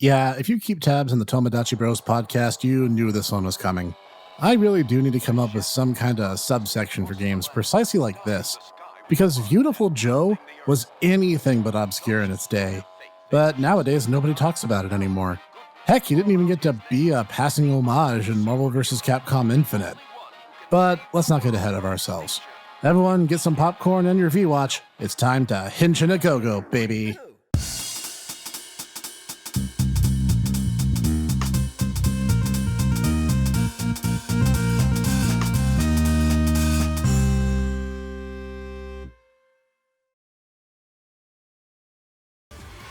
Yeah, if you keep tabs on the Tomodachi Bros podcast, you knew this one was coming. I really do need to come up with some kind of subsection for games precisely like this, because Viewtiful Joe was anything but obscure in its day. But nowadays, nobody talks about it anymore. Heck, he didn't even get to be a passing homage in Marvel vs. Capcom Infinite. But let's not get ahead of ourselves. Everyone, get some popcorn and your V-Watch. It's time to Henshin-A-Go-Go, baby.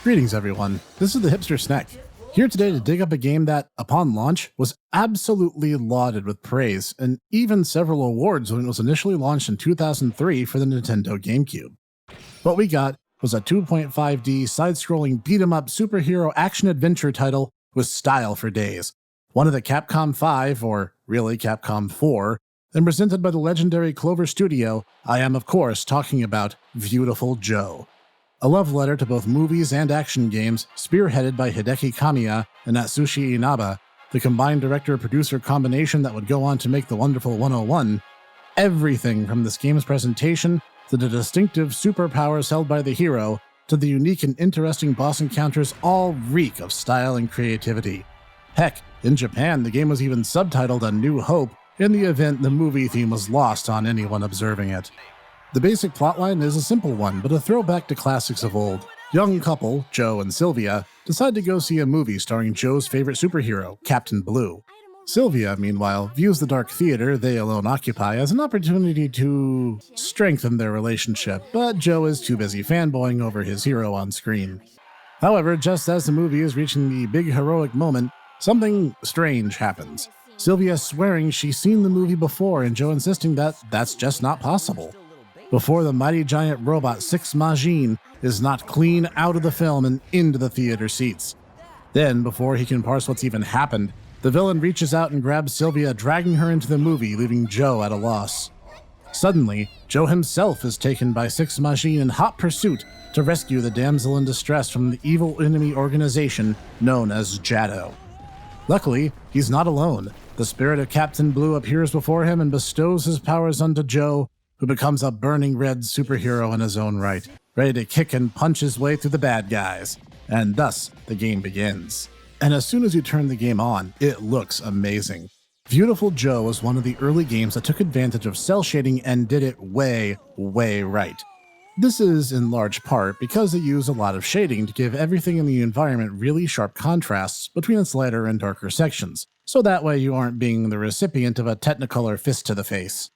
Greetings, everyone. This is the Hipster Snek, here today to dig up a game that, upon launch, was absolutely lauded with praise, and even several awards when it was initially launched in 2003 for the Nintendo GameCube. What we got was a 2.5D side-scrolling beat-em-up superhero action-adventure title with style for days, one of the Capcom 5, or really Capcom 4, and presented by the legendary Clover Studio. I am, of course, talking about Viewtiful Joe. A love letter to both movies and action games, spearheaded by Hideki Kamiya and Atsushi Inaba, the combined director-producer combination that would go on to make the wonderful 101. Everything from this game's presentation, to the distinctive superpowers held by the hero, to the unique and interesting boss encounters, all reek of style and creativity. Heck, in Japan, the game was even subtitled A New Hope. In the event, the movie theme was lost on anyone observing it. The basic plotline is a simple one, but a throwback to classics of old. Young couple, Joe and Sylvia, decide to go see a movie starring Joe's favorite superhero, Captain Blue. Sylvia, meanwhile, views the dark theater they alone occupy as an opportunity to strengthen their relationship, but Joe is too busy fanboying over his hero on screen. However, just as the movie is reaching the big heroic moment, something strange happens. Sylvia swearing she's seen the movie before and Joe insisting that that's just not possible. Before the mighty giant robot Six Majin is knocked clean out of the film and into the theater seats. Then, before he can parse what's even happened, the villain reaches out and grabs Sylvia, dragging her into the movie, leaving Joe at a loss. Suddenly, Joe himself is taken by Six Majin in hot pursuit to rescue the damsel in distress from the evil enemy organization known as Jado. Luckily, he's not alone. The spirit of Captain Blue appears before him and bestows his powers onto Joe, who becomes a burning red superhero in his own right, ready to kick and punch his way through the bad guys. And thus, the game begins. And as soon as you turn the game on, it looks amazing. Viewtiful Joe was one of the early games that took advantage of cel shading and did it way right. This is in large part because they use a lot of shading to give everything in the environment really sharp contrasts between its lighter and darker sections, so that way you aren't being the recipient of a Technicolor fist to the face.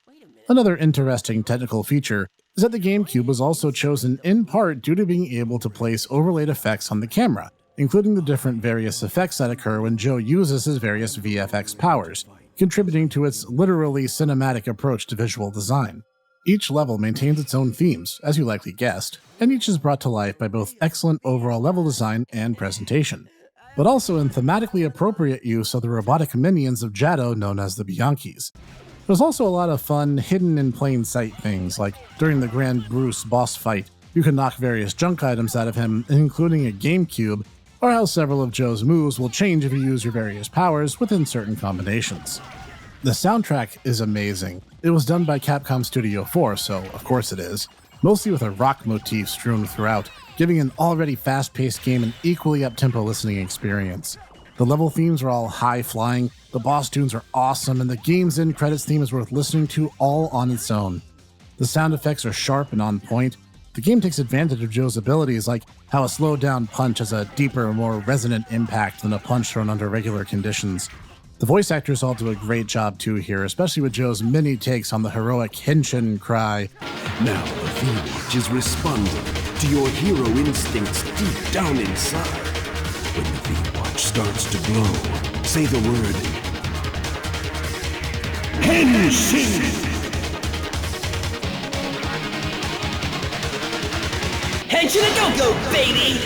Another interesting technical feature is that the GameCube was also chosen in part due to being able to place overlaid effects on the camera, including the different various effects that occur when Joe uses his various VFX powers, contributing to its literally cinematic approach to visual design. Each level maintains its own themes, as you likely guessed, and each is brought to life by both excellent overall level design and presentation, but also in thematically appropriate use of the robotic minions of Jado known as the Bianchis. There's also a lot of fun, hidden in plain sight things, like during the Grand Bruce boss fight, you can knock various junk items out of him, including a GameCube, or how several of Joe's moves will change if you use your various powers within certain combinations. The soundtrack is amazing. It was done by Capcom Studio 4, so of course it is, mostly with a rock motif strewn throughout, giving an already fast-paced game an equally up-tempo listening experience. The level themes are all high-flying, the boss tunes are awesome, and the game's end credits theme is worth listening to all on its own. The sound effects are sharp and on point. The game takes advantage of Joe's abilities, like how a slowed-down punch has a deeper, more resonant impact than a punch thrown under regular conditions. The voice actors all do a great job too here, especially with Joe's many takes on the heroic Henshin cry. Now the V-Watch is responding to your hero instincts deep down inside. When the V-Watch starts to glow, say the word Henshin! Henshin-A-Go-Go, baby!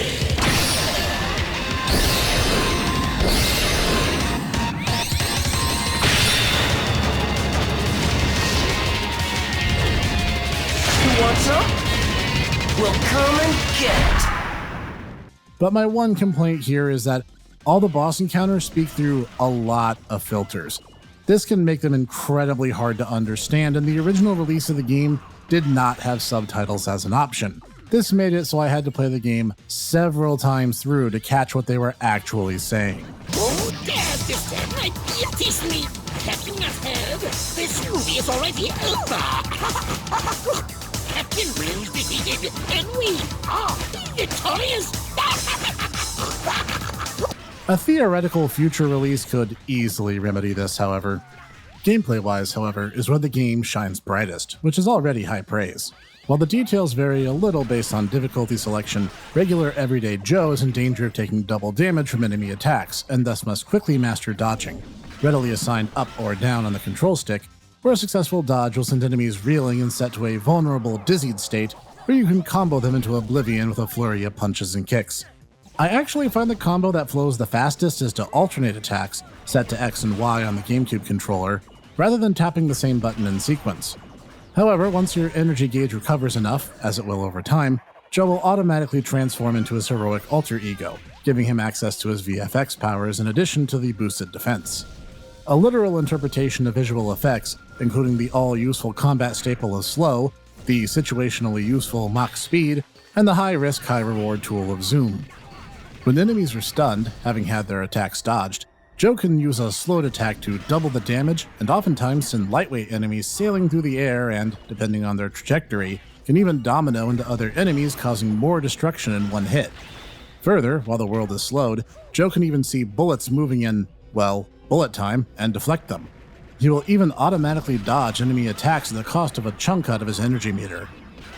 You want some? Well, come and get it! But my one complaint here is that All the boss encounters speak through a lot of filters. This can make them incredibly hard to understand, and the original release of the game did not have subtitles as an option. This made it so I had to play the game several times through to catch what they were actually saying. Oh, dare disturb my beauty's me! Captain ahead! This movie is already over! Captain Brim's defeated, and we are victorious! A theoretical future release could easily remedy this, however. Gameplay-wise, however, is where the game shines brightest, which is already high praise. While the details vary a little based on difficulty selection, regular everyday Joe is in danger of taking double damage from enemy attacks, and thus must quickly master dodging, readily assigned up or down on the control stick, where a successful dodge will send enemies reeling and set to a vulnerable, dizzied state where you can combo them into oblivion with a flurry of punches and kicks. I actually find the combo that flows the fastest is to alternate attacks, set to X and Y on the GameCube controller, rather than tapping the same button in sequence. However, once your energy gauge recovers enough, as it will over time, Joe will automatically transform into his heroic alter ego, giving him access to his VFX powers in addition to the boosted defense. A literal interpretation of visual effects, including the all-useful combat staple of slow, the situationally useful Mach speed, and the high-risk, high-reward tool of zoom. When enemies are stunned, having had their attacks dodged, Joe can use a slowed attack to double the damage, and oftentimes send lightweight enemies sailing through the air and, depending on their trajectory, can even domino into other enemies, causing more destruction in one hit. Further, while the world is slowed, Joe can even see bullets moving in, well, bullet time, and deflect them. He will even automatically dodge enemy attacks at the cost of a chunk out of his energy meter.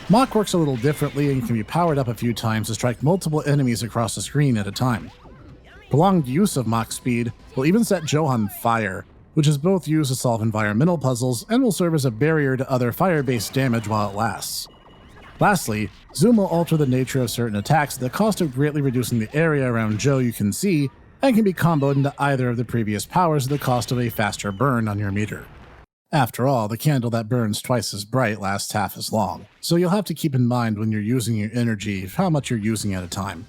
Mach works a little differently and can be powered up a few times to strike multiple enemies across the screen at a time. Prolonged use of Mach speed will even set Joe on fire, which is both used to solve environmental puzzles and will serve as a barrier to other fire-based damage while it lasts. Lastly, zoom will alter the nature of certain attacks at the cost of greatly reducing the area around Joe you can see, and can be comboed into either of the previous powers at the cost of a faster burn on your meter. After all, the candle that burns twice as bright lasts half as long, so you'll have to keep in mind when you're using your energy how much you're using at a time.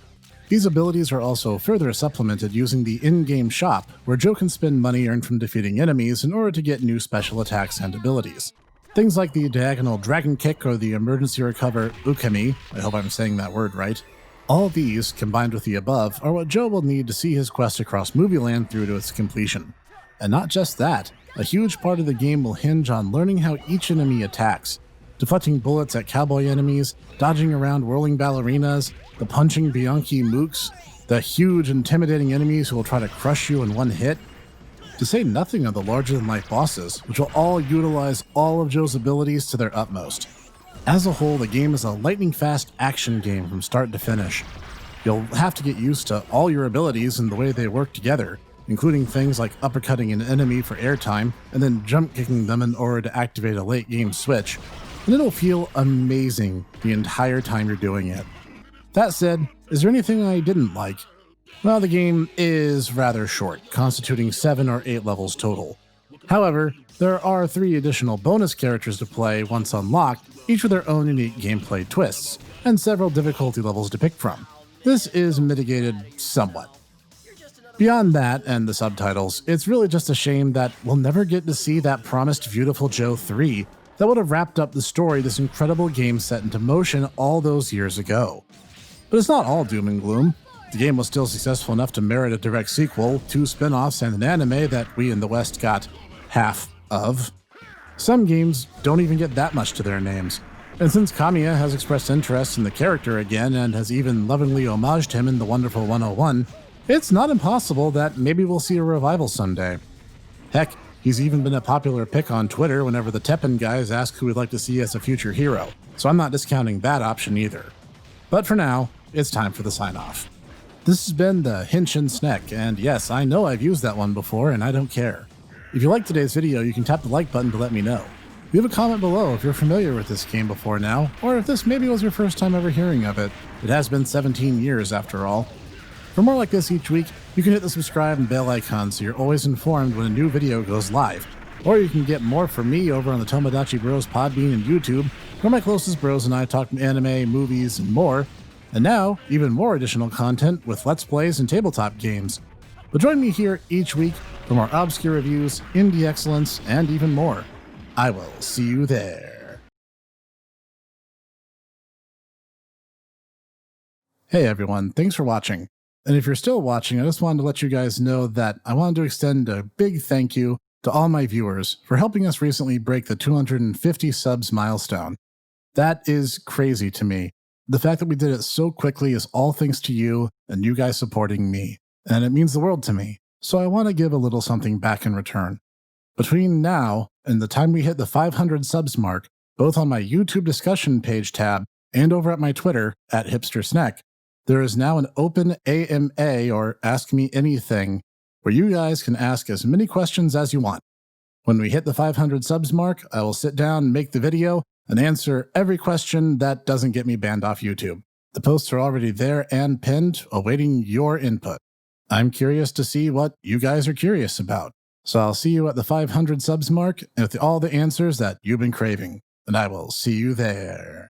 These abilities are also further supplemented using the in-game shop, where Joe can spend money earned from defeating enemies in order to get new special attacks and abilities. Things like the diagonal dragon kick or the emergency recover ukemi, I hope I'm saying that word right. All these, combined with the above, are what Joe will need to see his quest across Movie Land through to its completion. And not just that, a huge part of the game will hinge on learning how each enemy attacks, deflecting bullets at cowboy enemies, dodging around whirling ballerinas, the punching Bianchi mooks, the huge intimidating enemies who will try to crush you in one hit, to say nothing of the larger-than-life bosses, which will all utilize all of Joe's abilities to their utmost. As a whole, the game is a lightning-fast action game from start to finish. You'll have to get used to all your abilities and the way they work together, including things like uppercutting an enemy for airtime and then jump-kicking them in order to activate a late-game switch, and it'll feel amazing the entire time you're doing it. That said, is there anything I didn't like? Well, the game is rather short, constituting 7 or 8 levels total. However, there are 3 additional bonus characters to play once unlocked, each with their own unique gameplay twists, and several difficulty levels to pick from. This is mitigated somewhat. Beyond that and the subtitles, it's really just a shame that we'll never get to see that promised Viewtiful Joe 3 that would have wrapped up the story this incredible game set into motion all those years ago. But it's not all doom and gloom. The game was still successful enough to merit a direct sequel, 2 spin-offs, and an anime that we in the West got half of. Some games don't even get that much to their names, and since Kamiya has expressed interest in the character again and has even lovingly homaged him in The Wonderful 101, it's not impossible that maybe we'll see a revival someday. Heck, he's even been a popular pick on Twitter whenever the Teppen guys ask who we'd like to see as a future hero, so I'm not discounting that option either. But for now, it's time for the sign-off. This has been the Henshin-A-Go-Go, and yes, I know I've used that one before, and I don't care. If you liked today's video, you can tap the like button to let me know. Leave a comment below if you're familiar with this game before now, or if this maybe was your first time ever hearing of it. It has been 17 years after all. For more like this each week, you can hit the subscribe and bell icon so you're always informed when a new video goes live. Or you can get more from me over on the Tomodachi Bros Podbean and YouTube, where my closest bros and I talk anime, movies, and more. And now, even more additional content with Let's Plays and tabletop games. But join me here each week for more obscure reviews, indie excellence, and even more. I will see you there. Hey everyone, thanks for watching. And if you're still watching, I just wanted to let you guys know that I wanted to extend a big thank you to all my viewers for helping us recently break the 250 subs milestone. That is crazy to me. The fact that we did it so quickly is all thanks to you and you guys supporting me, and it means the world to me. So I want to give a little something back in return. Between now and the time we hit the 500 subs mark, both on my YouTube discussion page tab and over at my Twitter at Hipster, there is now an open AMA, or Ask Me Anything, where you guys can ask as many questions as you want. When we hit the 500 subs mark, I will sit down, make the video, and answer every question that doesn't get me banned off YouTube. The posts are already there and pinned, awaiting your input. I'm curious to see what you guys are curious about. So I'll see you at the 500 subs mark with all the answers that you've been craving, and I will see you there.